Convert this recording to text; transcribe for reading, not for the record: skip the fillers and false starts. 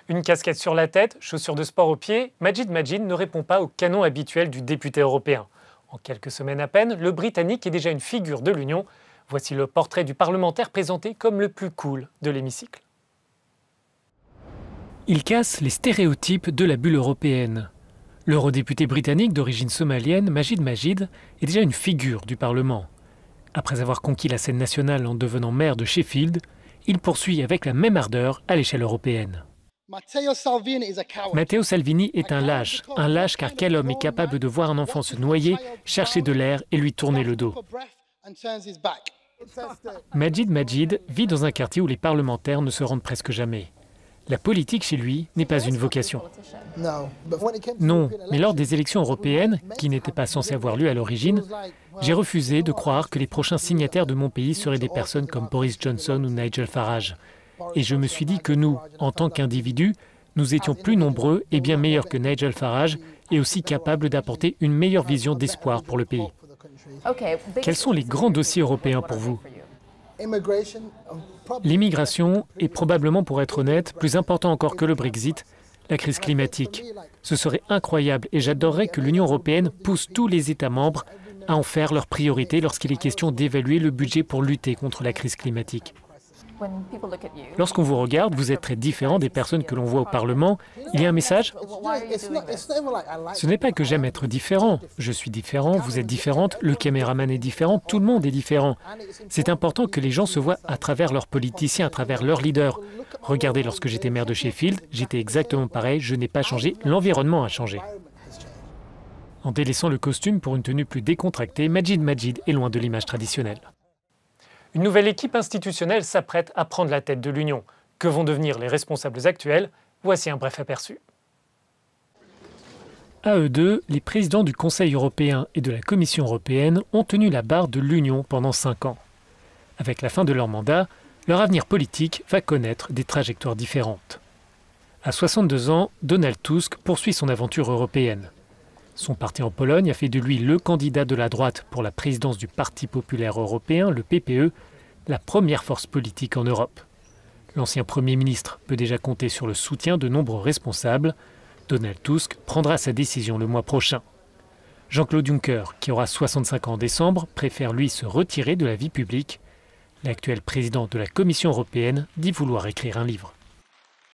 Une casquette sur la tête, chaussures de sport aux pieds, Majid ne répond pas au canon habituel du député européen. En quelques semaines à peine, le Britannique est déjà une figure de l'Union. Voici le portrait du parlementaire présenté comme le plus cool de l'hémicycle. Il casse les stéréotypes de la bulle européenne. L'eurodéputé britannique d'origine somalienne, Majid est déjà une figure du Parlement. Après avoir conquis la scène nationale en devenant maire de Sheffield, il poursuit avec la même ardeur à l'échelle européenne. Matteo Salvini est un lâche car quel homme est capable de voir un enfant se noyer, chercher de l'air et lui tourner le dos? Majid vit dans un quartier où les parlementaires ne se rendent presque jamais. La politique chez lui n'est pas une vocation. Non, mais lors des élections européennes, qui n'étaient pas censées avoir lieu à l'origine, j'ai refusé de croire que les prochains signataires de mon pays seraient des personnes comme Boris Johnson ou Nigel Farage. Et je me suis dit que nous, en tant qu'individus, nous étions plus nombreux et bien meilleurs que Nigel Farage et aussi capables d'apporter une meilleure vision d'espoir pour le pays. Quels sont les grands dossiers européens pour vous? L'immigration est probablement, pour être honnête, plus important encore que le Brexit, la crise climatique. Ce serait incroyable et j'adorerais que l'Union européenne pousse tous les États membres à en faire leur priorité lorsqu'il est question d'évaluer le budget pour lutter contre la crise climatique. Lorsqu'on vous regarde, vous êtes très différent des personnes que l'on voit au Parlement. Il y a un message? Ce n'est pas que j'aime être différent. Je suis différent, vous êtes différente, le caméraman est différent, tout le monde est différent. C'est important que les gens se voient à travers leurs politiciens, à travers leurs leaders. Regardez, lorsque j'étais maire de Sheffield, j'étais exactement pareil, je n'ai pas changé, l'environnement a changé. En délaissant le costume pour une tenue plus décontractée, Majid est loin de l'image traditionnelle. Une nouvelle équipe institutionnelle s'apprête à prendre la tête de l'Union. Que vont devenir les responsables actuels? Voici un bref aperçu. À eux deux, les présidents du Conseil européen et de la Commission européenne ont tenu la barre de l'Union pendant 5 ans. Avec la fin de leur mandat, leur avenir politique va connaître des trajectoires différentes. À 62 ans, Donald Tusk poursuit son aventure européenne. Son parti en Pologne a fait de lui le candidat de la droite pour la présidence du Parti populaire européen, le PPE, la première force politique en Europe. L'ancien Premier ministre peut déjà compter sur le soutien de nombreux responsables. Donald Tusk prendra sa décision le mois prochain. Jean-Claude Juncker, qui aura 65 ans en décembre, préfère lui se retirer de la vie publique. L'actuel président de la Commission européenne dit vouloir écrire un livre.